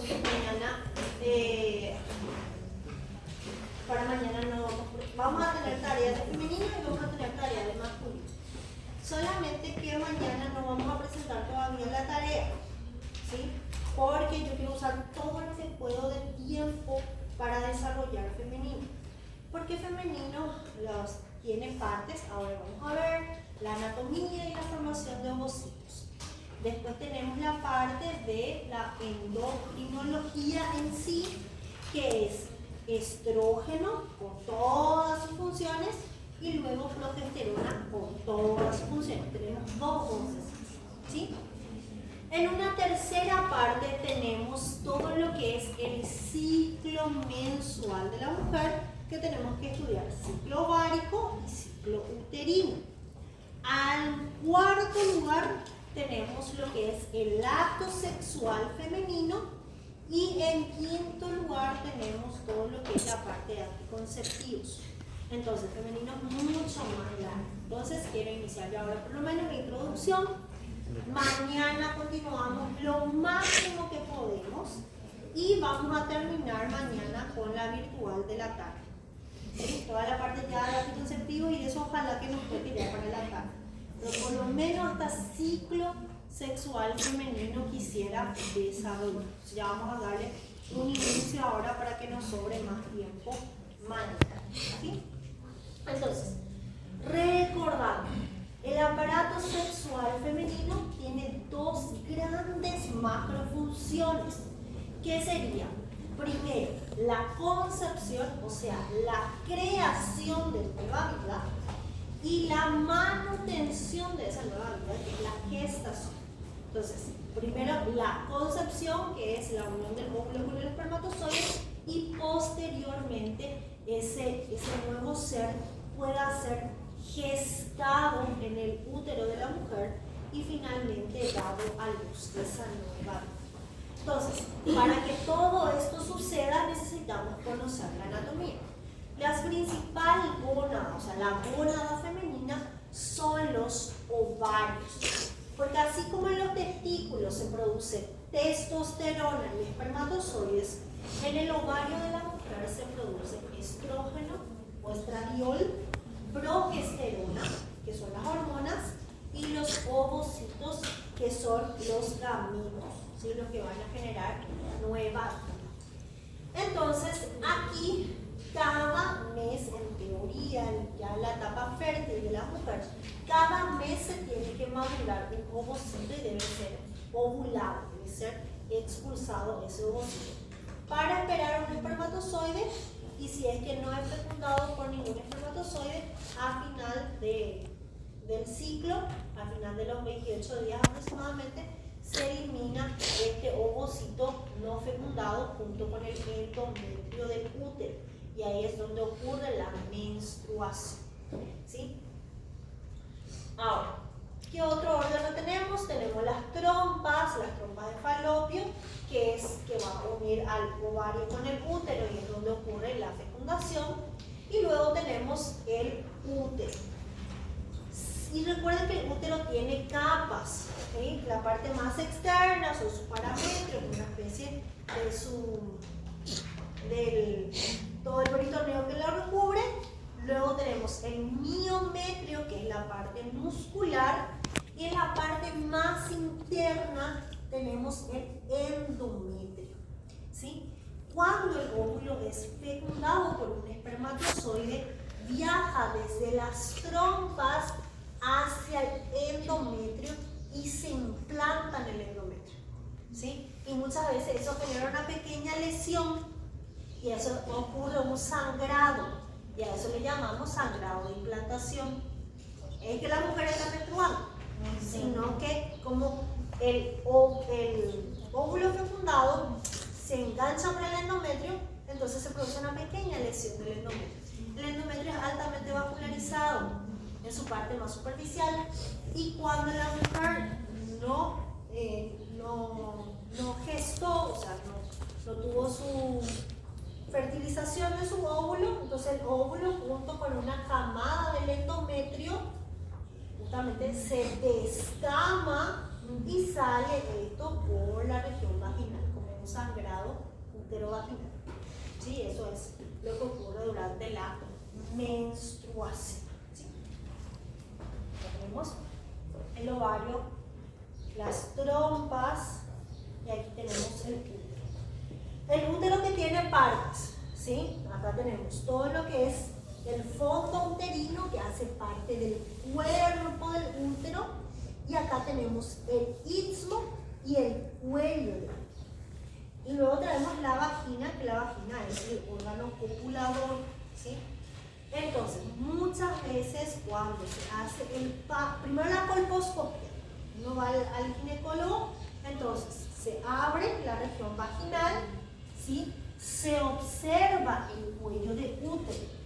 mañana, para mañana no vamos a tener tareas de femenino y vamos a tener tareas de masculino. Solamente que mañana no vamos a presentar todavía la tarea, ¿sí? Porque yo quiero usar todo lo que puedo de tiempo para desarrollar femenino. Porque femenino tiene partes, ahora vamos a ver la anatomía y la formación de ovocitos. Después tenemos la parte de la endocrinología en sí, que es estrógeno con todas sus funciones y luego progesterona con todas sus funciones. Tenemos dos voces, ¿sí? En una tercera parte tenemos todo lo que es el ciclo mensual de la mujer, que tenemos que estudiar ciclo ovárico y ciclo uterino. Al cuarto lugar tenemos lo que es el acto sexual femenino y en quinto lugar tenemos todo lo que es la parte de anticonceptivos. Entonces, femenino mucho más largo. Entonces, quiero iniciar ya ahora por lo menos la introducción. Mañana continuamos lo máximo que podemos y vamos a terminar mañana con la virtual de la tarde. ¿Sí? Toda la parte ya de anticonceptivos y eso ojalá que nos toque ya para la tarde. Pero por lo menos hasta ciclo sexual femenino quisiera desarrollar. Ya vamos a darle un inicio ahora para que nos sobre más tiempo mañana. ¿Sí? Entonces, recordando, el aparato sexual femenino tiene dos grandes macrofunciones, que serían, primero, la concepción, o sea, la creación de nueva vida, y la manutención de esa nueva vida, que es la gestación. Entonces, primero la concepción, que es la unión del óvulo con el espermatozoide, y posteriormente ese nuevo ser pueda ser gestado en el útero de la mujer y finalmente dado a luz de esa nueva vida. Entonces, para que todo esto suceda necesitamos conocer la anatomía. Las principales gónadas, o sea, la gónada femenina, son los ovarios. Porque así como en los testículos se produce testosterona y espermatozoides, en el ovario de la mujer se produce estrógeno o estradiol, progesterona, que son las hormonas, y los ovocitos, que son los gaminos, ¿sí? Los que van a generar nueva vida. Entonces, aquí cada mes, en teoría, ya en la etapa fértil de la mujer, cada mes se tiene que madurar un ovocito y debe ser ovulado, debe ser expulsado ese ovocito para esperar un espermatozoide, y si es que no es fecundado por ningún espermatozoide, a final del ciclo, a final de los 28 días aproximadamente, se elimina este ovocito no fecundado junto con el endometrio del útero. Y ahí es donde ocurre la menstruación, ¿sí? Ahora, ¿qué otro órgano tenemos? Tenemos las trompas de falopio, que va a unir al ovario con el útero y es donde ocurre la fecundación. Y luego tenemos el útero. Y recuerden que el útero tiene capas, ¿sí? La parte más externa son sus parametrios, una especie de todo el peritoneo que lo recubre. Luego tenemos el miometrio, que es la parte muscular, y en la parte más interna tenemos el endometrio, ¿sí? Cuando el óvulo es fecundado por un espermatozoide, viaja desde las trompas hacia el endometrio y se implanta en el endometrio, ¿sí? Y muchas veces eso genera una pequeña lesión y eso ocurre un sangrado, y a eso le llamamos sangrado de implantación. Es que la mujer está menstruando, sino que como el óvulo fecundado se engancha con el endometrio, entonces se produce una pequeña lesión del endometrio. El endometrio es altamente vascularizado en su parte más superficial, y cuando la mujer no gestó, o sea, no tuvo su fertilización de su óvulo, entonces el óvulo junto con una camada del endometrio justamente se descama y sale esto por la región vaginal como un sangrado útero vaginal. ¿Sí? Eso es lo que ocurre durante la menstruación. ¿Sí? Ya tenemos el ovario, las trompas y aquí tenemos el útero. El útero que tiene partes, ¿sí? Acá tenemos todo lo que es el fondo uterino que hace parte del cuerpo del útero y acá tenemos el istmo y el cuello del útero. Y luego tenemos la vagina, que la vagina es el órgano copulador, ¿sí? Entonces, muchas veces cuando se hace primero la colposcopia, uno va al ginecólogo, entonces se abre la región vaginal, ¿sí? Se observa el cuello de útero.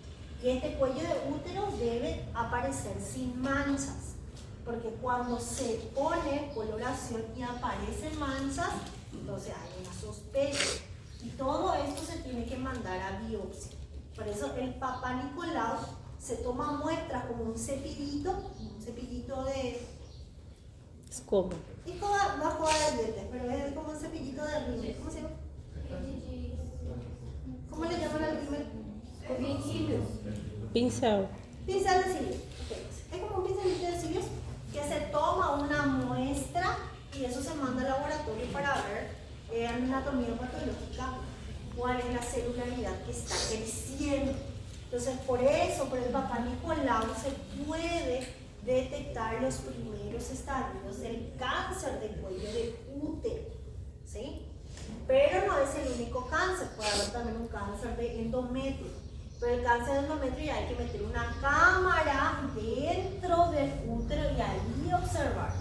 Y este cuello de útero debe aparecer sin manchas, porque cuando se pone coloración y aparecen manchas, entonces hay una sospecha. Y todo esto se tiene que mandar a biopsia. Por eso el Papá Nicolau se toma muestras como un cepillito de... Es como. Es como, no es como de dientes, pero es como un cepillito de rímel. ¿Cómo se llama? ¿Cómo le llaman al rímel? Pincel. Pincel de cilios. Okay. Es como un pincelito de cilios que se toma una muestra y eso se manda al laboratorio para ver en anatomía patológica cuál es la celularidad que está creciendo. Entonces, por eso, por el Papá Nicolau se puede detectar los primeros estadios del cáncer de cuello de útero, ¿sí? Pero no es el único cáncer, puede haber también un cáncer de endometrio. Pero el cáncer de endometrio ya hay que meter una cámara dentro del útero y ahí observar,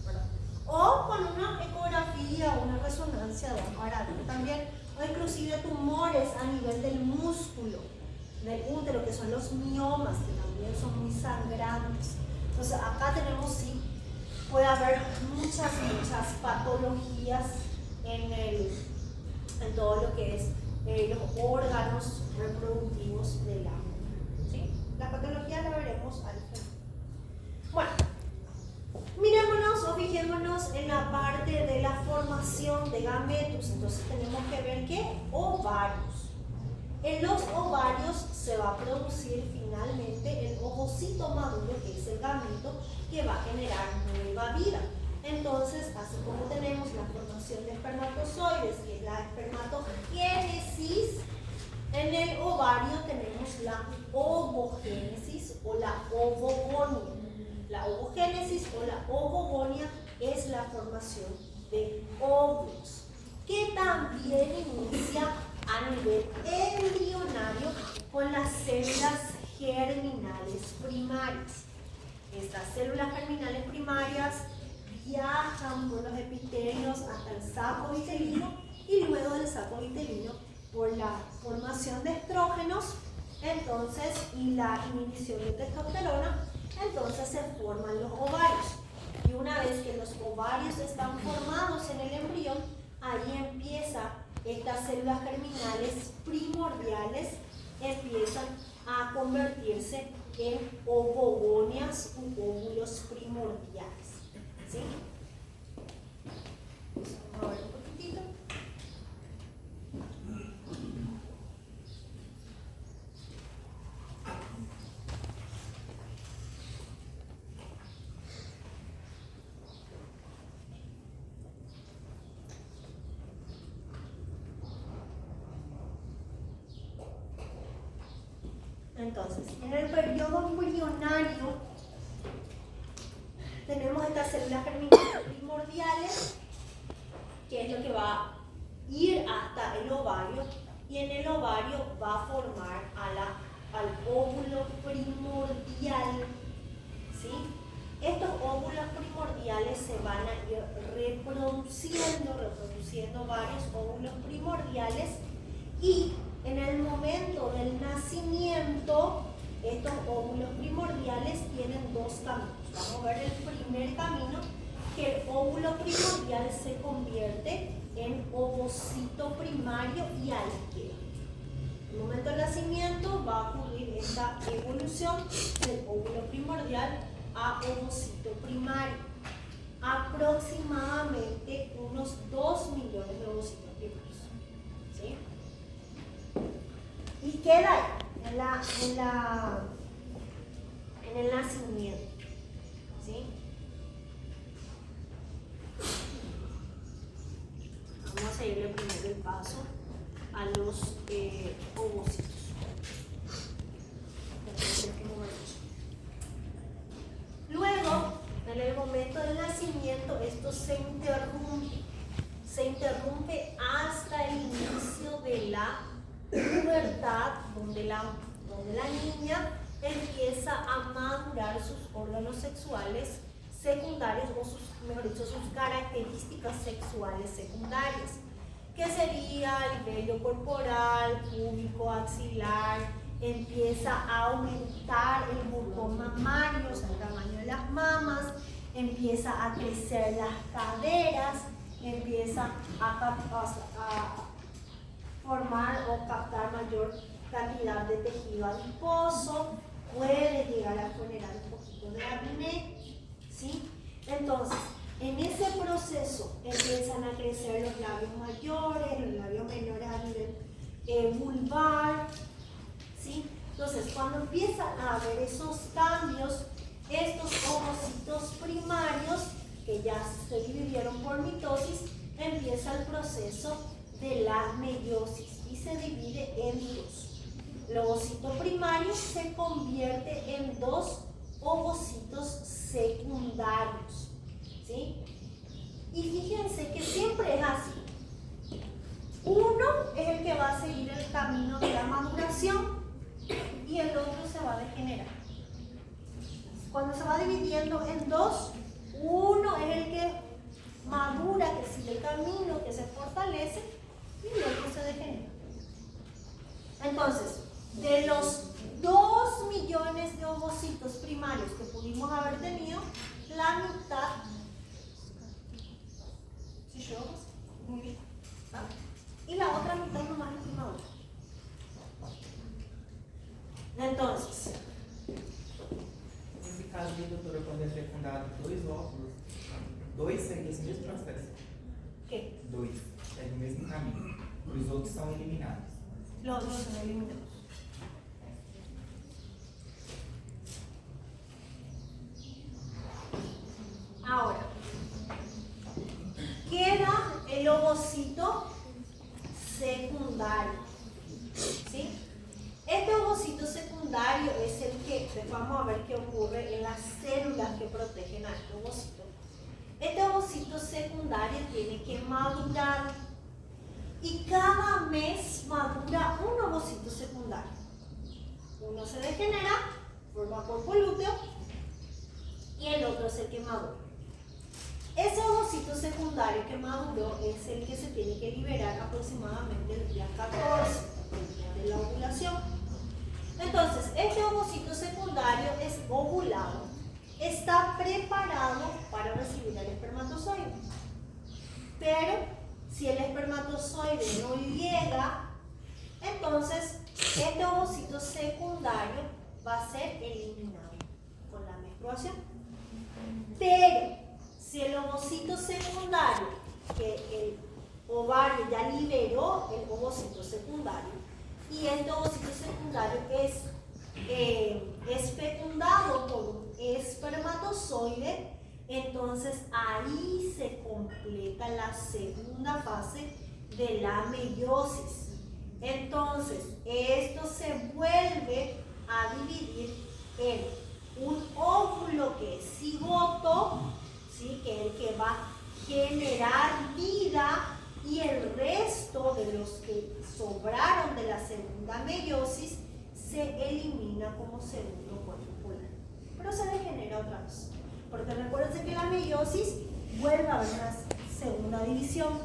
¿verdad? O con una ecografía o una resonancia de aparato también, o inclusive tumores a nivel del músculo del útero, que son los miomas, que también son muy sangrantes. Entonces acá tenemos, sí, puede haber muchas patologías en todo lo que es los órganos reproductivos de la mujer, ¿sí? La patología la veremos al final. Bueno, mirémonos o fijémonos en la parte de la formación de gametos. Entonces tenemos que ver que ovarios. En los ovarios se va a producir finalmente el ovocito maduro, que es el gameto que va a generar nueva vida. Entonces, así como tenemos la formación de espermatozoides, que es la espermatogénesis, en el ovario tenemos la ovogénesis o la ovogonia. La ovogénesis o la ovogonia es la formación de óvulos, que también inicia a nivel embrionario con las células germinales primarias. Estas células germinales primarias viajan por los epitelios hasta el saco vitelino y luego del saco vitelino por la formación de estrógenos, entonces, y la inhibición de testosterona, entonces se forman los ovarios. Y una vez que los ovarios están formados en el embrión, ahí empieza estas células germinales primordiales, empiezan a convertirse en ovogonias u óvulos primordiales. ¿Sí? Vamos a ver un poquitito. Entonces, en el periodo embrionario tenemos estas células germinales primordiales, que es lo que va a ir hasta el ovario, y en el ovario va a formar al óvulo primordial, ¿sí? Estos óvulos primordiales se van a ir reproduciendo varios óvulos primordiales, y en el momento del nacimiento, estos óvulos primordiales tienen dos caminos. Vamos a ver el primer camino, que el óvulo primordial se convierte en ovocito primario y ahí queda. En el momento del nacimiento va a ocurrir esta evolución del óvulo primordial a ovocito primario. Aproximadamente unos 2 millones de ovocitos primarios, ¿sí? queda ahí, en el nacimiento. ¿Sí? Vamos a seguirle primero el paso a los ovocitos. Luego, en el momento del nacimiento, esto se interrumpe hasta el inicio de la pubertad, donde la niña empieza a madurar sus órganos sexuales secundarios, o mejor dicho, sus características sexuales secundarias, que sería el vello corporal, púbico, axilar. Empieza a aumentar el bulbo mamario, o sea, el tamaño de las mamas, empieza a crecer las caderas, empieza a formar o captar mayor cantidad de tejido adiposo, puede llegar a generar un poquito de acné, ¿sí? Entonces, en ese proceso empiezan a crecer los labios mayores, los labios menores a nivel vulvar, ¿sí? Entonces, cuando empiezan a haber esos cambios, estos ovocitos primarios, que ya se dividieron por mitosis, empieza el proceso de la meiosis y se divide en dos. El ovocito primario se convierte en dos ovocitos secundarios, ¿sí? Y fíjense que siempre es así. Uno es el que va a seguir el camino de la maduración y el otro se va a degenerar. Cuando se va dividiendo en dos, uno es el que madura, que sigue el camino, que se fortalece, y el otro se degenera. Entonces, de los 2 millones de ovocitos primarios que pudimos haber tenido, la mitad, ¿sí llegó? Muy bien, ¿ah? Y la otra mitad nomás es inmadura. Entonces, nesse caso aí, doutora, quando é fecundado dois óvulos, dois seguem esse mesmo processo. ¿qué? Dois, seguem o mesmo caminho. Os outros são eliminados. Los dos son eliminados. Ahora, queda el ovocito secundario, ¿sí? Este ovocito secundario es el que, vamos a ver qué ocurre en las células que protegen a este ovocito. Este ovocito secundario tiene que madurar y cada mes madura un ovocito secundario. Uno se degenera, forma cuerpo lúteo y el otro es el que madura. Ese ovocito secundario que maduró es el que se tiene que liberar aproximadamente el día 14, el día de la ovulación. Entonces, este ovocito secundario es ovulado, está preparado para recibir al espermatozoide. Pero, si el espermatozoide no llega, entonces este ovocito secundario va a ser eliminado con la menstruación. Pero, si el ovocito secundario, que el ovario ya liberó el ovocito secundario, y este ovocito secundario es fecundado por un espermatozoide, entonces ahí se completa la segunda fase de la meiosis. Entonces, esto se vuelve a dividir en un óvulo que es cigoto, ¿sí? Que es el que va a generar vida, y el resto de los que sobraron de la segunda meiosis se elimina como segundo cuerpo polar. Pero se degenera otra vez. Porque recuérdense que la meiosis vuelve a haber una segunda división.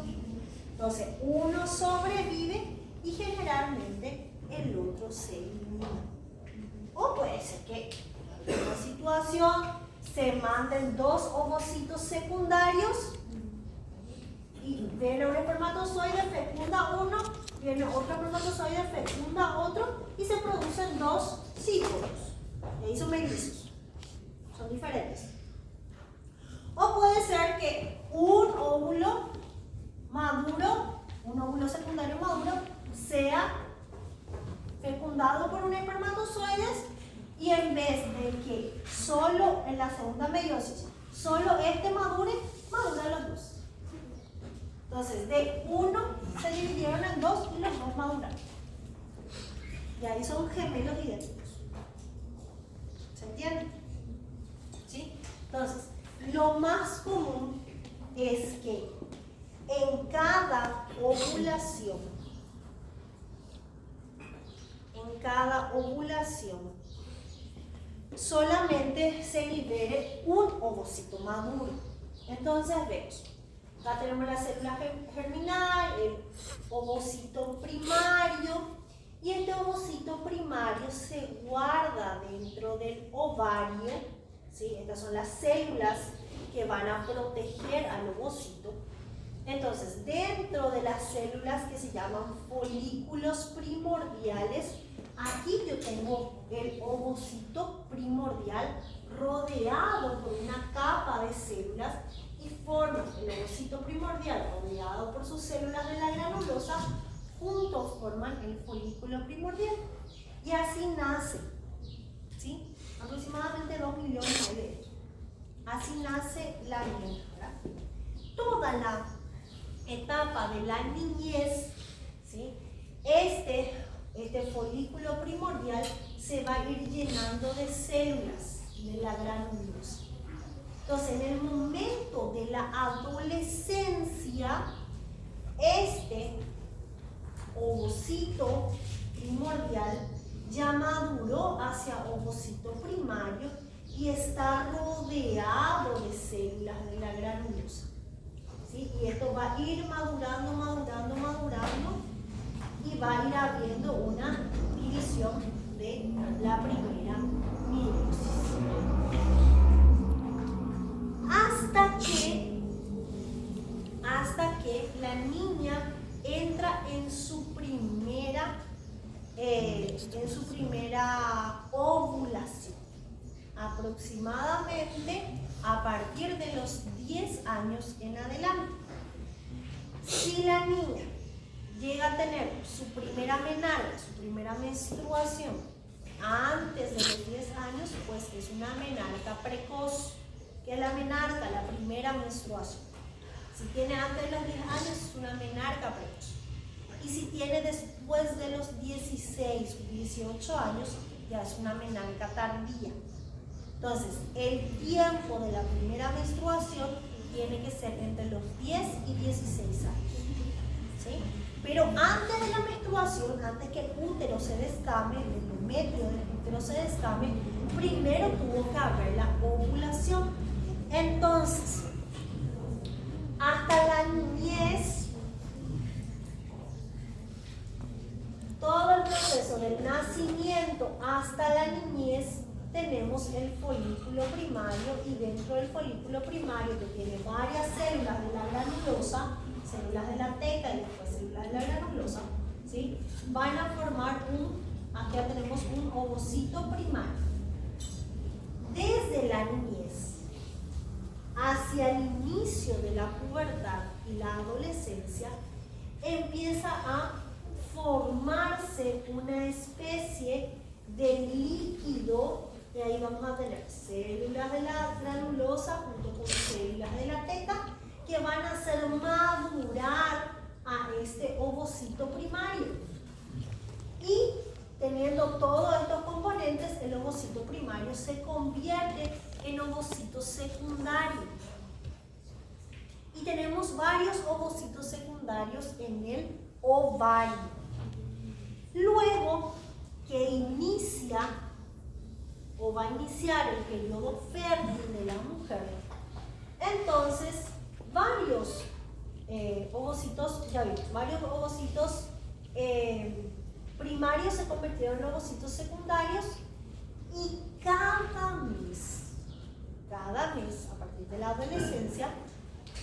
Entonces, uno sobrevive y generalmente el otro se elimina. O puede ser que en alguna situación se manden dos ovocitos secundarios y viene un espermatozoide, fecunda uno, viene otro espermatozoide, fecunda otro, y se producen dos cígotos. Y ahí son mellizos, son diferentes. O puede ser que un óvulo maduro, un óvulo secundario maduro, sea fecundado fecundado por un espermatozoide y en vez de que solo en la segunda meiosis, solo este madure, maduran los dos. Entonces, de uno se dividieron en dos y los dos maduraron. Y ahí son gemelos idénticos. ¿Se entiende? ¿Sí? Entonces, lo más común es que en cada ovulación, solamente se libere un ovocito maduro. Entonces vemos, acá tenemos la célula germinal, el ovocito primario, y este ovocito primario se guarda dentro del ovario, ¿sí? Estas son las células que van a proteger al ovocito. Entonces, dentro de las células que se llaman folículos primordiales, aquí yo tengo el ovocito primordial rodeado por una capa de células y forma el ovocito primordial rodeado por sus células de la granulosa, juntos forman el folículo primordial. Y así nace, ¿sí? Aproximadamente 2 millones de ellos. Así nace la niña, ¿verdad? Toda la etapa de la niñez, ¿sí? Este folículo primordial se va a ir llenando de células de la granulosa. Entonces, en el momento de la adolescencia, este ovocito primordial ya maduró hacia ovocito primario y está rodeado de células de la granulosa. ¿Sí? Y esto va a ir madurando y va a ir habiendo una división de la primera meiosis. Hasta que la niña entra en su primera ovulación, aproximadamente a partir de los 10 años en adelante. Si la niña llega a tener su primera menarca, su primera menstruación antes de los 10 años, pues es una menarca precoz. ¿Qué es la menarca? La primera menstruación. Si tiene antes de los 10 años, es una menarca precoz. Y si tiene después de los 16 o 18 años, ya es una menarca tardía. Entonces, el tiempo de la primera menstruación tiene que ser entre los 10 y 16 años. ¿Sí? Pero antes de la menstruación, antes que el útero se descame, el endometrio del útero se descame, primero tuvo que haber la ovulación. Entonces, hasta la niñez, todo el proceso del nacimiento hasta la niñez, tenemos el folículo primario, y dentro del folículo primario, que tiene varias células de la granulosa, células de la teca y después células de la granulosa, ¿sí? Van a formar aquí ya tenemos un ovocito primario. Desde la niñez hacia el inicio de la pubertad y la adolescencia, empieza a formarse una especie de líquido, y ahí vamos a tener células de la granulosa junto con células de la teca que van a hacer madurar a este ovocito primario. Y teniendo todos estos componentes, el ovocito primario se convierte en ovocito secundario. Y tenemos varios ovocitos secundarios en el ovario. Luego que inicia o va a iniciar el periodo fértil de la mujer, entonces varios ovocitos, ya vimos, varios ovocitos primarios se convirtieron en ovocitos secundarios, y cada mes, a partir de la adolescencia,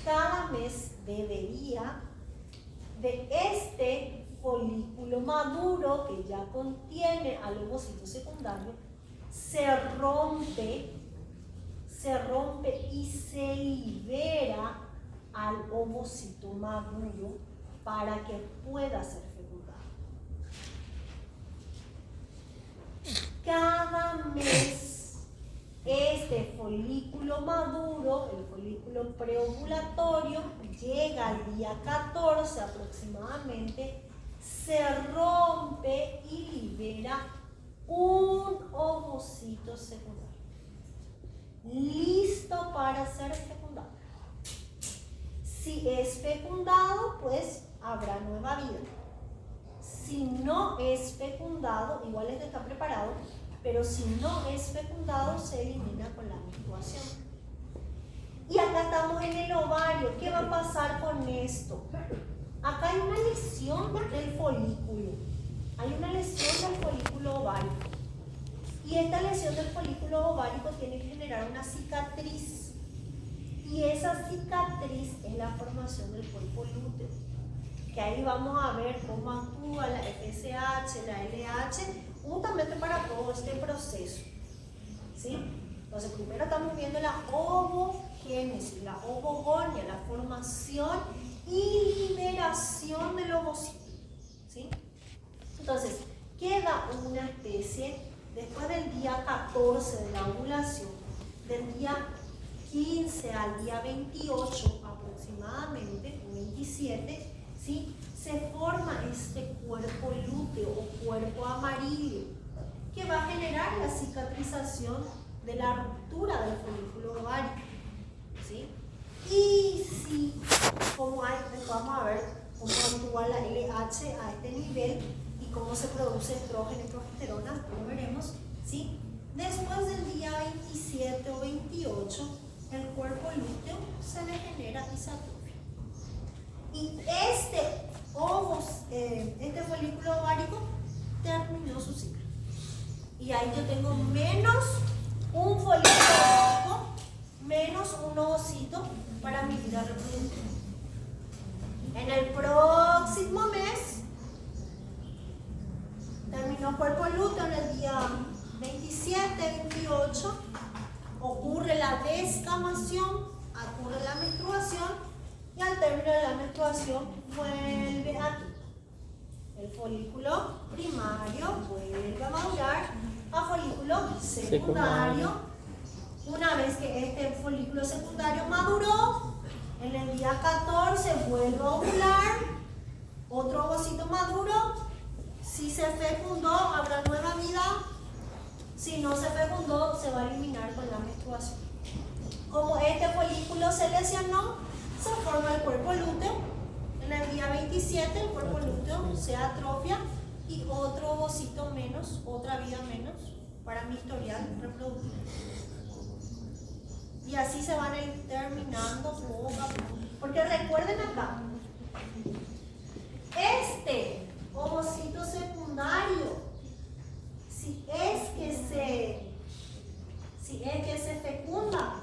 cada mes debería de este folículo maduro que ya contiene al ovocito secundario, se rompe y se libera al ovocito maduro para que pueda ser fecundado. cada mes este folículo maduro, el folículo preovulatorio, llega al día 14 aproximadamente, se rompe y libera un ovocito secundario, listo para ser fecundado. Si es fecundado, pues habrá nueva vida. Si no es fecundado, igual este está preparado, pero si no es fecundado, se elimina con la menstruación. Y acá estamos en el ovario. ¿Qué va a pasar con esto? Acá hay una lesión del folículo. Hay una lesión del folículo ovárico. Y esta lesión del folículo ovárico tiene que generar una cicatriz. Y esa cicatriz es la formación del cuerpo lúteo. Que ahí vamos a ver cómo actúa la FSH, la LH, justamente para todo este proceso. ¿Sí? Entonces, primero estamos viendo la ovogénesis, la ovogonia, la formación y liberación del ovocito. ¿Sí? Entonces, queda una especie, después del día 14 de la ovulación, del día 15 al día 28 aproximadamente, o 27, ¿sí? Se forma este cuerpo lúteo o cuerpo amarillo que va a generar la cicatrización de la ruptura del folículo ovárico, ¿sí? Y si, como hay, vamos a ver cómo actúa la LH a este nivel y cómo se produce estrógeno y progesterona, lo veremos, ¿sí? Después del día 27 o 28, el cuerpo lúteo se degenera y se atrofia. Y este folículo ovárico terminó su ciclo. Y ahí yo tengo menos un folículo ovárico, menos un ovocito para mi vida reproductiva. En el próximo mes, terminó cuerpo lúteo en el día 27, 28, ocurre la descamación, ocurre la menstruación. Y al término de la menstruación vuelve aquí. El folículo primario vuelve a madurar a folículo secundario. Una vez que este folículo secundario maduró, en el día 14 vuelve a ovular, otro ovocito maduro. Si se fecundó, habrá nueva vida. Si no se fecundó, se va a eliminar con la menstruación. Como este folículo se lesionó, se forma el cuerpo lúteo. En el día 27 el cuerpo lúteo se atrofia y otro ovocito menos, otra vida menos para mi historial reproductivo. Y así se van a ir terminando poco a poco. Porque recuerden acá, este ovocito secundario, si es que se fecunda,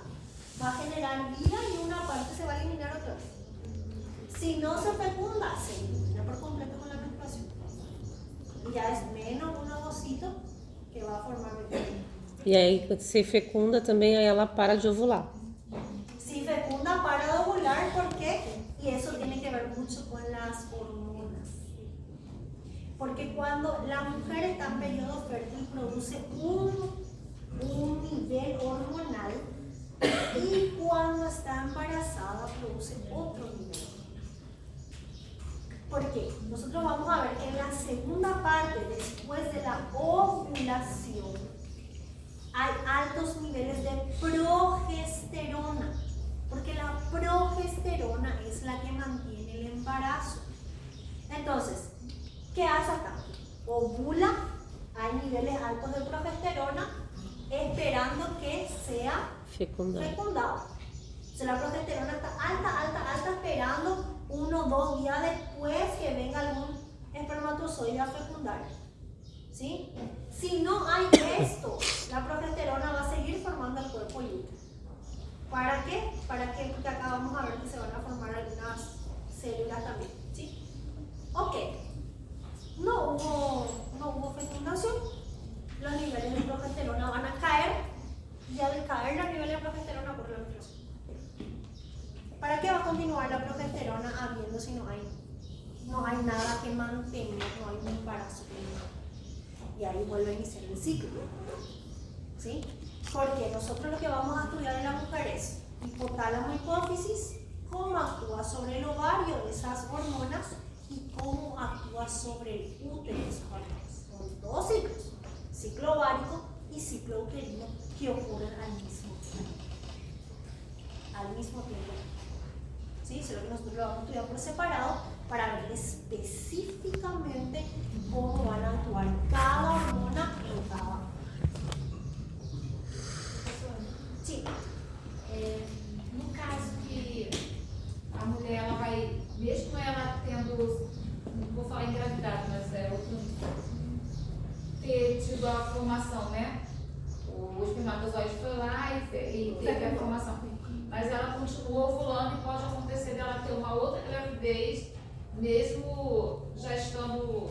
va a generar vida y una parte se va a eliminar otra vez. Si no se fecunda, se elimina por completo con la menstruación. Y ya es menos un ovocito que va a formar bebé. E aí, quando se fecunda também, aí ela para de ovular. Si fecunda, para de ovular, ¿por qué? Y eso tiene que ver mucho con las hormonas. Porque cuando la mujer está en periodo fértil, produce un nivel hormonal. Y cuando está embarazada produce otro nivel. ¿Por qué? Nosotros vamos a ver que en la segunda parte, después de la ovulación, hay altos niveles de progesterona. Porque la progesterona es la que mantiene el embarazo. Entonces, ¿qué hace acá? Ovula, hay niveles altos de progesterona, esperando que sea fecundado. O sea, la progesterona está alta, esperando 1 o 2 días después que venga algún espermatozoide a fecundar. ¿Sí? Si no hay esto, la progesterona va a seguir formando el cuerpo lúteo. ¿Para qué? Para que, porque acá vamos a ver que se van a formar algunas células también. ¿Sí? Ok. No hubo fecundación. Los niveles de progesterona van a caer. Y al caer los niveles de progesterona ocurre la menstruación. ¿Para qué va a continuar la progesterona habiendo si no hay nada que mantenga, no hay un embarazo? y ahí vuelve a iniciar el ciclo. ¿Sí? Porque nosotros lo que vamos a estudiar en la mujer es hipotálamo hipófisis, cómo actúa sobre el ovario esas hormonas y cómo actúa sobre el útero esas hormonas. Son dos ciclos, ciclo ovárico y ciclo uterino, que ocurren al mismo tiempo. Al mismo tiempo. ¿Sí? Solo que nosotros lo vamos a estudiar por separado para ver específicamente cómo van a actuar cada hormona en cada. Sim. No caso que a mulher ela vai, mesmo ela tendo, não vou falar engravidado, mas é outro, ter tido a formação, né? O espermatozoide foi lá e teve a formação. Mas ela continuou ovulando e pode acontecer dela ter uma outra gravidez, mesmo já estando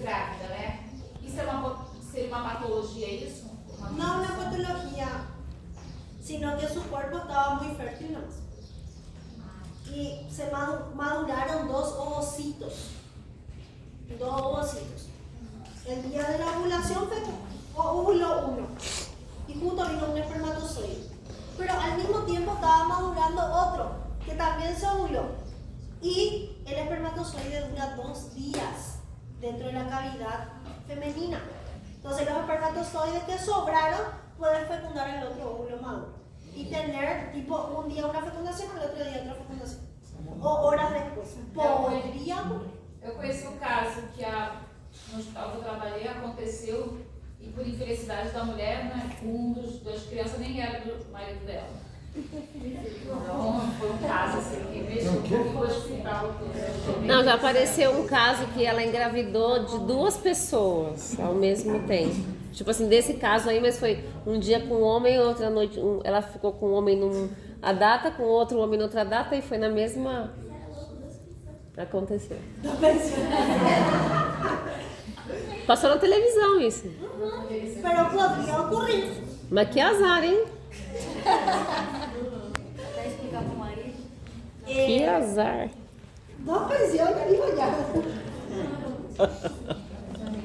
grávida, né? Isso seria uma patologia, é isso? No una patología, sino que su cuerpo estaba muy fértil nomás. Y se maduraron dos ovocitos. El día de la ovulación ovuló uno. Y justo vino un espermatozoide. Pero al mismo tiempo estaba madurando otro, que también se ovuló. Y el espermatozoide dura 2 días dentro de la cavidad femenina. Entonces los espermatozoides que sobraron pueden fecundar el otro óvulo maduro y tener tipo un día una fecundación, el otro día otra fecundación. O horas después. Podría ocurrir. Eu conheci um caso que no hospital que eu trabalhei aconteceu e por infelicidade da mulher, né, das crianças nem era do marido dela. Então foi um caso assim que mexeu com o hospital. Não, já apareceu um caso que ela engravidou de 2 pessoas ao mesmo tempo. Tipo assim, desse caso aí, mas foi um dia com um homem, outra noite ela ficou com um homem numa data, com outro homem noutra data e foi na mesma... Aconteceu. Passou na televisão isso. Pero podría ocurrir. Mas que azar, hein? Até explicar pro marido. Que azar. Dos pensiones, dijo ya.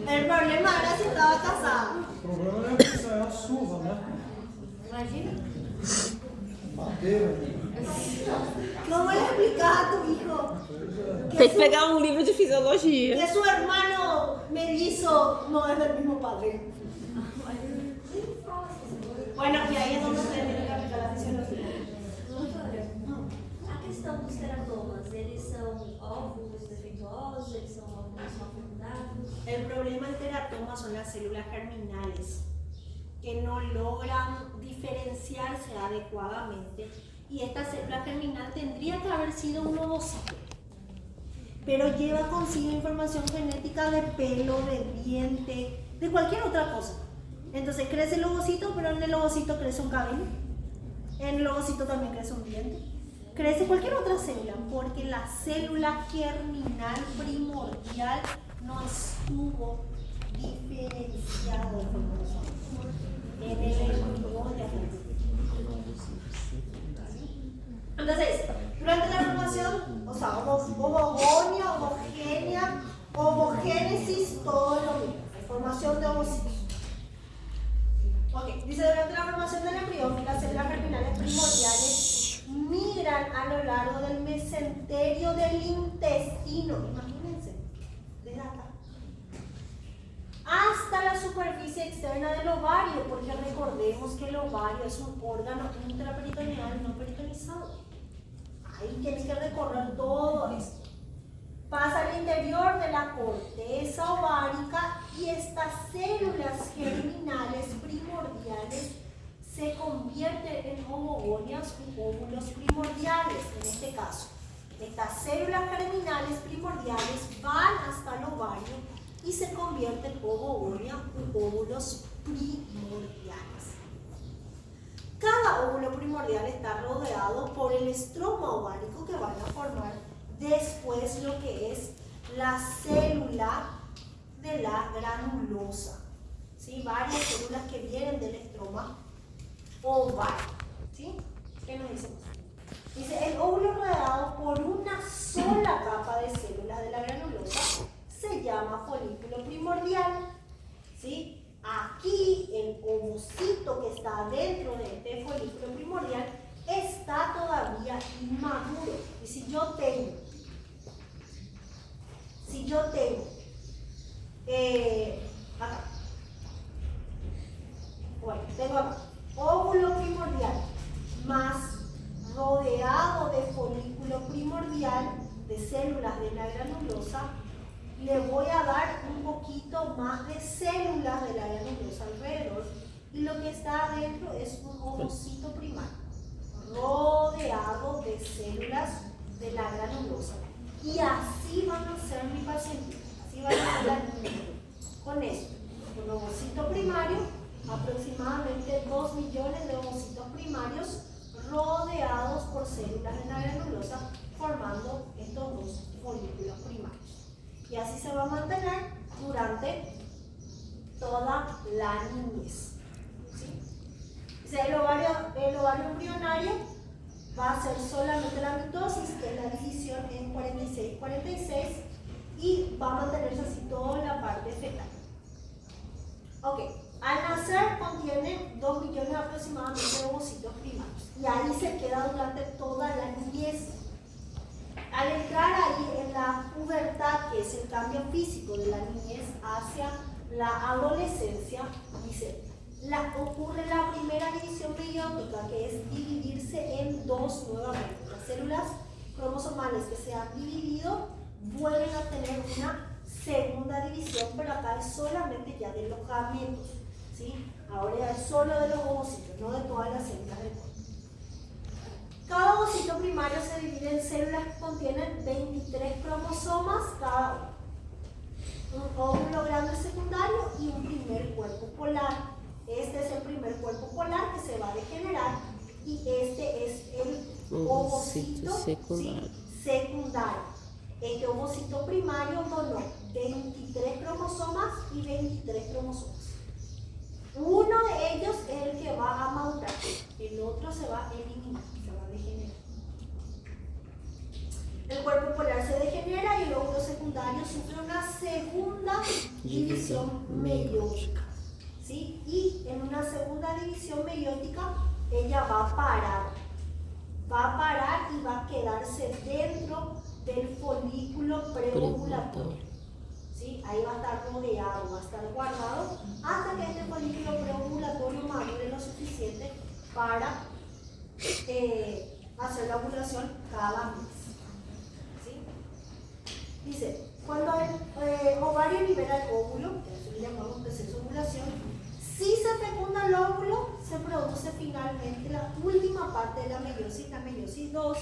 El problema era si estaba casado. O problema é a surra, né? Imagina. Madeira. ¿Cómo le explicas a tu hijo Tem que pegar um livro de fisiologia. que su hermano mellizo no es del mismo padre? Bueno, y ahí es donde usted tiene que aplicar la fisiología. A questão dos teratomas, eles são óvulos defeituosos, eles são óvulos mal fecundados? El problema del teratoma son las células germinales que no logran diferenciarse adecuadamente y esta célula germinal tendría que haber sido un ovocito, pero lleva consigo información genética de pelo, de diente, de cualquier otra cosa. Entonces crece el ovocito, pero en el ovocito crece un cabello, en el ovocito también crece un diente, crece cualquier otra célula, porque la célula germinal primordial no estuvo diferenciada en el embrión de adulto. Entonces, durante la formación, o sea, ovogonio, homogénea, ovogénesis, todo es lo mismo, formación de ovocitos. Ok, dice, durante la formación del embrión, las células germinales primordiales migran a lo largo del mesenterio del intestino, imagínense, desde acá, hasta la superficie externa del ovario, porque recordemos que el ovario es un órgano intraperitoneal no peritonizado. Ahí tienes que recorrer todo esto. Pasa al interior de la corteza ovárica y estas células germinales primordiales se convierten en ovogonias u óvulos primordiales. En este caso, estas células germinales primordiales van hasta el ovario y se convierten en ovogonia u óvulos primordiales. Cada óvulo primordial está rodeado por el estroma ovárico que van a formar después lo que es la célula de la granulosa. ¿Sí? Varias células que vienen del estroma ovárico. ¿Sí? ¿Qué nos dice? Dice, el óvulo rodeado por una sola capa de células de la granulosa se llama folículo ovocito que está dentro de este folículo primordial está todavía inmaduro. Y si yo tengo acá, bueno, tengo acá, óvulo primordial más rodeado de folículo primordial de células de la granulosa, le voy a dar un poquito más de células de la granulosa alrededor, y lo que está adentro es un ovocito primario rodeado de células de la granulosa. Y así van a ser mi paciente, así van a ser la niña. Con esto, un ovocito primario, aproximadamente 2 millones de ovocitos primarios rodeados por células de la granulosa, formando estos dos folículos primarios. Y así se va a mantener durante toda la niñez. ¿Sí? O sea, el ovario embrionario va a ser solamente la mitosis, que es la división en 46-46, y va a mantenerse así toda la parte fetal. Ok, al nacer contiene 2 millones aproximadamente de ovocitos primarios, y ahí se queda durante toda la niñez. Al entrar ahí en la pubertad, que es el cambio físico de la niñez hacia la adolescencia, ocurre la primera división meiótica, que es dividirse en dos nuevamente. Las células cromosomales que se han dividido vuelven a tener una segunda división, pero acá es solamente ya de los gametos, ¿sí? Ahora es solo de los ovocitos, no de todas las células del cuerpo. Cada ovocito primario se divide en células que contienen 23 cromosomas cada uno. Un óvulo grande secundario y un primer cuerpo polar. Este es el primer cuerpo polar que se va a degenerar, y este es el ovocito secundario. Este ovocito primario donó 23 cromosomas y 23 cromosomas. Uno de ellos es el que va a madurar, el otro se va a eliminar, se va a degenerar. El cuerpo polar se degenera y el óvulo secundario sufre una segunda división meiótica. ¿Sí? Y en una segunda división meiótica ella va a parar y va a quedarse dentro del folículo preovulatorio. ¿Sí? Ahí va a estar rodeado, va a estar guardado hasta que este folículo preovulatorio madure lo suficiente para hacer la ovulación cada mes. ¿Sí? Dice, cuando el ovario libera el óvulo, que eso le llamamos proceso de ovulación, si se fecunda el óvulo, se produce finalmente la última parte de la meiosis 2,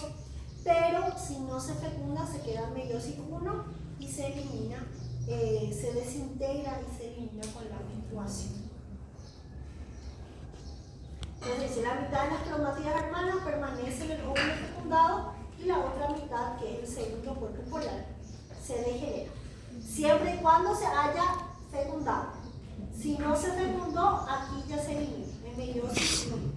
pero si no se fecunda, se queda en meiosis 1 y se elimina, se desintegra y se elimina con la menstruación. Entonces dice, la mitad de las cromátidas hermanas permanece en el óvulo fecundado y la otra mitad, que es el segundo cuerpo polar, se degenera, siempre y cuando se haya fecundado. Si no se fecundó, aquí ya se elimina, en meiosis 1.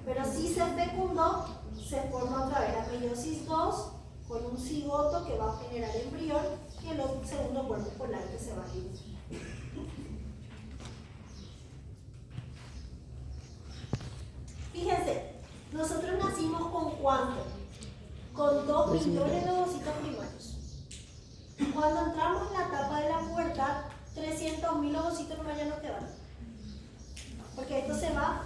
Pero si se fecundó, se forma otra vez la meiosis 2 con un cigoto que va a generar embrión y el segundo cuerpo polar que se va a eliminar. Fíjense, nosotros nacimos con ¿cuánto? Con 2 millones de ovocitos primarios. Cuando entramos en la etapa de la pubertad, 300.000 ovocitos nomás ya no quedan. Porque esto se va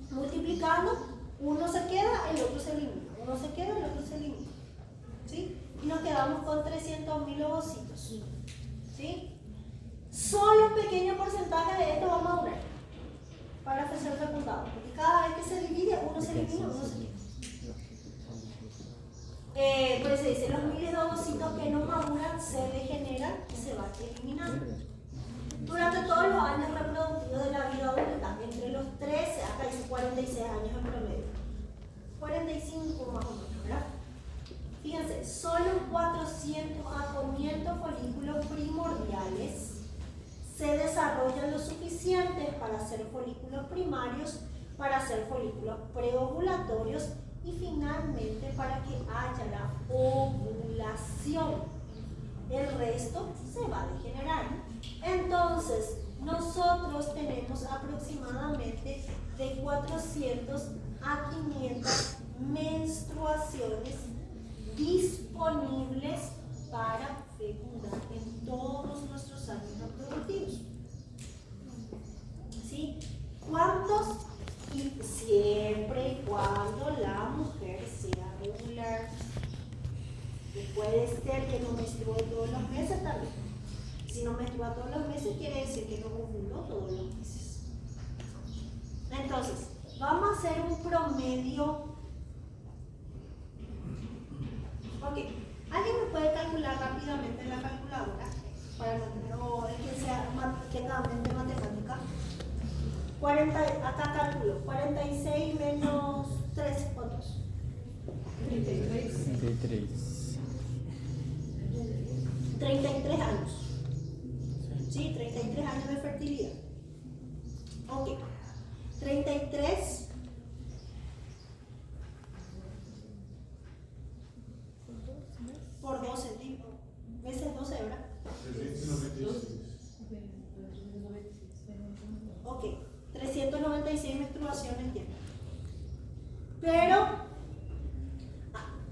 multiplicando, uno se queda, el otro se elimina. Uno se queda, el otro se elimina. ¿Sí? Y nos quedamos con 300.000 ovocitos. ¿Sí? Solo un pequeño porcentaje de esto va a madurar para ser fecundado. Porque cada vez que se divide, uno se elimina, uno se queda. Pues se dice, los miles de ovocitos que no maduran se degeneran y se van eliminando. Durante todos los años reproductivos de la vida adulta, entre los 13 hasta 46 años en promedio, 45 más o menos, ¿verdad? Fíjense, solo 400 a 500 folículos primordiales se desarrollan lo suficiente para ser folículos primarios, para ser folículos preovulatorios y finalmente para que haya la ovulación. El resto se va a degenerar. Entonces, nosotros tenemos aproximadamente de 400 a 500 menstruaciones disponibles para fecundar en todos nuestros años reproductivos. ¿Sí? ¿Cuántos? Y siempre y cuando la mujer sea regular. Que puede ser que no menstrue todos los meses también. Si no menstrua todos los meses, quiere decir que no ovuló todos los meses. Entonces, vamos a hacer un promedio. Ok, ¿alguien me puede calcular rápidamente en la calculadora? Para no tener, o el que tenga mente matemática. 40, acá calculo, 46 menos 3, ¿cuántos? 33 años. ¿Sí? 33 años de fertilidad. Ok. 33 por 12 tipos. Veces 12, ¿verdad? 396. Ok. 396 menstruaciones tiene. Pero,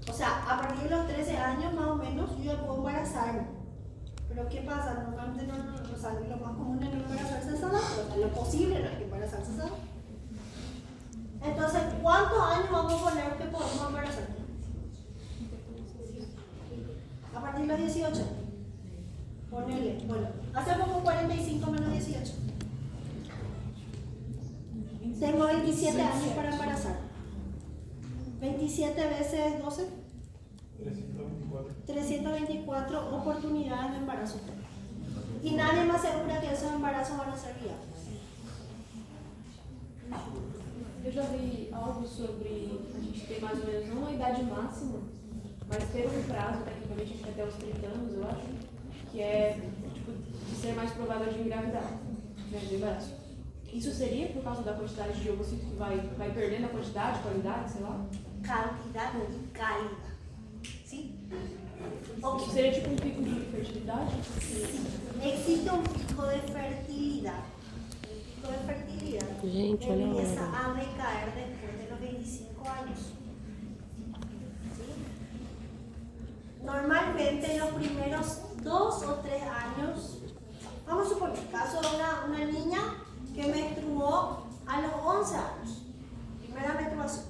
o sea, a partir de los 13 años más o menos, yo ya puedo embarazarme. Pero ¿qué pasa? Normalmente no sale, lo más común es no embarazarse a esa edad, pero lo posible no hay que embarazarse a esa edad. Entonces, ¿cuántos años vamos a poner que podemos embarazar? A partir de los 18. Ponele, bueno, hace poco 45 menos 18. Tengo 27 años para embarazar. 27 veces 12. 324 oportunidades de embarazo. Y nadie me asegura que esos embarazos van a ser viables. Eu já vi algo sobre a gente ter mais ou menos não uma idade máxima, mas ter um prazo, tecnicamente, acho que até os 30 anos, eu acho, que é tipo, de ser mais provável de engravidar, né, de embaraço. Isso seria por causa da quantidade de ovocitos que vai perdendo a quantidade, qualidade, sei lá? Cantidad y calidad. ¿Sí? Ok. Isso seria tipo um pico de fertilidade? Existe un pico de fertilidad. El pico de fertilidad Gente, olha empieza agora. a decaer después de los 25 años. ¿Sí? Normalmente los primeros 2 o 3 años, vamos a suponer, caso de una niña que menstruó a los 11 años, primera menstruación.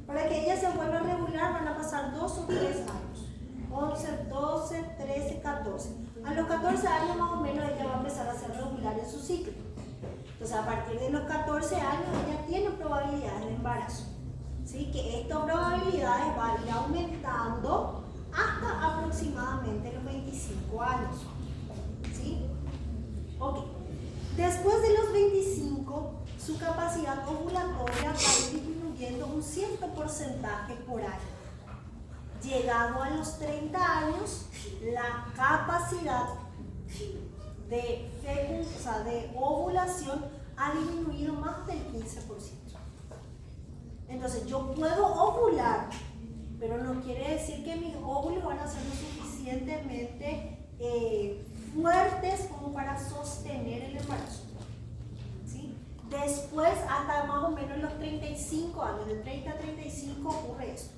Para que ella se vuelva regular van a pasar 2 o 3 años. 11, 12, 13, 14. A los 14 años más o menos ella va a empezar a ser regular en su ciclo. Entonces a partir de los 14 años ella tiene probabilidades de embarazo. ¿Sí? Que estas probabilidades van a ir aumentando hasta aproximadamente los 25 años. ¿Sí? Ok. Después de los 25, su capacidad ovulatoria va a ir disminuyendo un cierto porcentaje por año. Llegado a los 30 años, la capacidad de ovulación ha disminuido más del 15%. Entonces, yo puedo ovular, pero no quiere decir que mis óvulos van a ser lo suficientemente fuertes como para sostener el embarazo. ¿Sí? Después, hasta más o menos los 35 años, de 30 a 35 ocurre esto.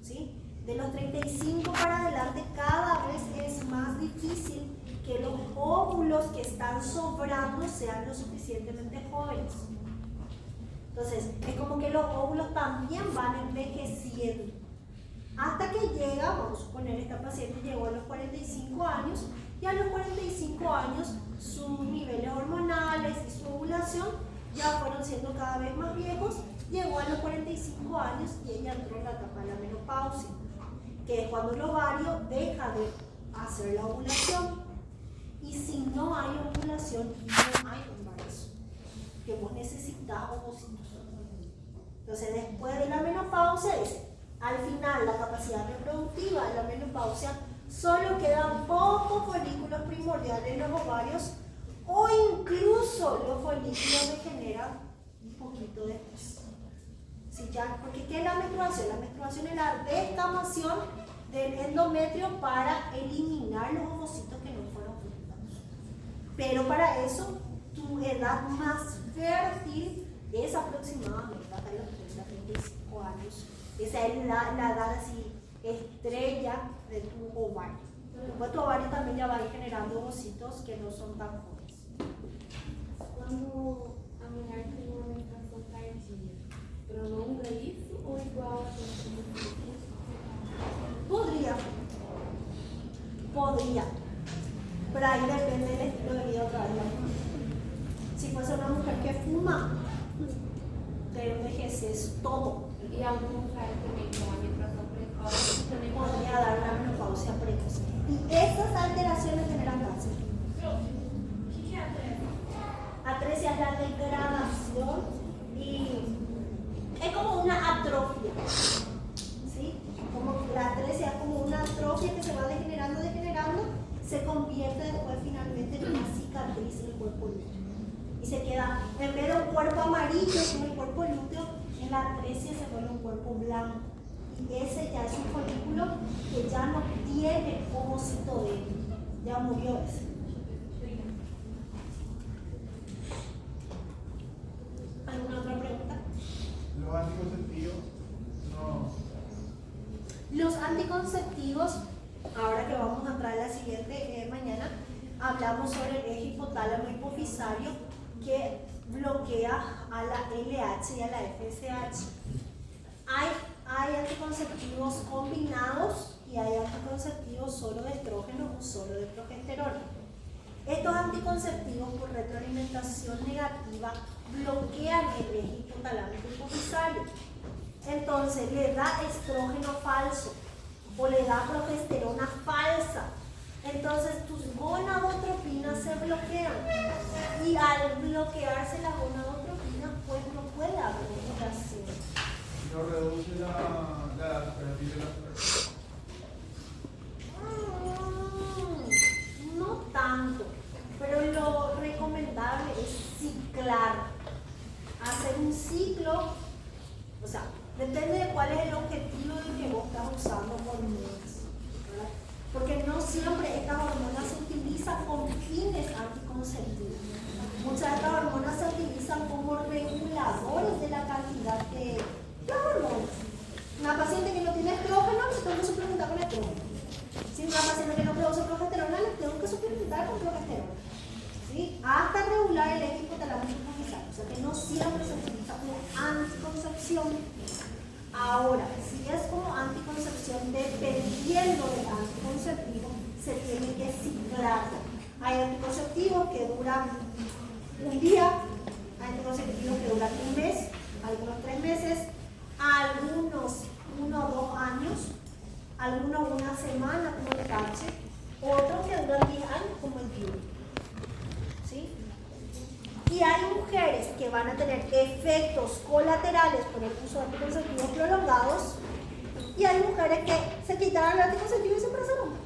¿Sí? De los 35 para adelante cada vez es más difícil que los óvulos que están sobrando sean lo suficientemente jóvenes. Entonces, es como que los óvulos también van envejeciendo. Hasta que llega, vamos a suponer, esta paciente llegó a los 45 años y a los 45 años sus niveles hormonales y su ovulación ya fueron siendo cada vez más viejos. Llegó a los 45 años y ella entró en la etapa de la menopausia, que es cuando el ovario deja de hacer la ovulación. Y si no hay ovulación, no hay embarazo, que vos necesitas ovocitos. Entonces, después de la menopausia, al final la capacidad reproductiva de la menopausia solo quedan pocos folículos primordiales en los ovarios, o incluso los folículos degeneran un poquito después. ¿Sí, ya? Porque ¿qué es la menstruación? La menstruación es la descamación del endometrio para eliminar los ovocitos que no fueron fecundados. Pero para eso, tu edad más fértil es aproximadamente hasta los 30, 35 años. Esa es la edad así estrella de tu ovario. Después tu ovario también ya va a ir generando ovocitos que no son tan jóvenes. Quando a mulher tem uma menstruação tardia, prolonga isso ou igual a Podría, pero ahí depende del estilo de vida otra vez. Si fuese una mujer que fuma, te envejeces todo. E alguma mulher também com a menstruação precoce também Podría dar una menopausia precoz. Y esas alteraciones generan cáncer. O que é atreia? Atresia es la degradación y es como una atrofia. ¿Sí? Como la atresia es como una atrofia que se va degenerando, se convierte después finalmente en una cicatriz en el cuerpo lúteo. Y se queda, en vez de un cuerpo amarillo en el cuerpo lúteo, en la atresia se vuelve un cuerpo blanco. Y ese ya es un folículo que ya no tiene ovocito dentro. Ya murió ese. ¿Alguna otra pregunta? Los anticonceptivos no. Los anticonceptivos, ahora que vamos a entrar en la siguiente mañana, hablamos sobre el eje hipotálamo hipofisario que bloquea a la LH y a la FSH. Hay anticonceptivos combinados y hay anticonceptivos solo de estrógeno o solo de progesterona. Estos anticonceptivos por retroalimentación negativa bloquean el eje hipotalámico hipofisario. Entonces le da estrógeno falso o le da progesterona falsa. Entonces tus gonadotropinas se bloquean y al bloquearse las gonadotropinas pues no puede haber ovulación. No reduce la fertilidad de las personas. No tanto, pero lo recomendable es ciclar, hacer un ciclo, o sea, depende de cuál es el objetivo de que vos estás usando hormonas, ¿verdad? Porque no siempre estas hormonas se utilizan con fines anticonceptivos. Muchas de estas hormonas se utilizan como reguladores de la cantidad de hormonas. Una paciente que no tiene estrógeno, le tengo que suplementar con estrógeno. Si una paciente que no produce progesterona, le tengo que suplementar con progesterona. ¿Sí? Hasta regular el eje hipotalámico hipofisario. O sea que no siempre se utiliza como anticoncepción. Ahora, si es como anticoncepción, dependiendo del anticonceptivo, se tiene que ciclar. Hay anticonceptivos que duran un día, hay anticonceptivos que duran un mes, algunos 3 meses, algunos 1 o 2 años, algunos una semana como el CACHE, otros que duran 10 años como el DIU. ¿Sí? Y hay mujeres que van a tener efectos colaterales por el uso de anticonceptivos prolongados y hay mujeres que se quitaron el anticonceptivo y se embarazaron.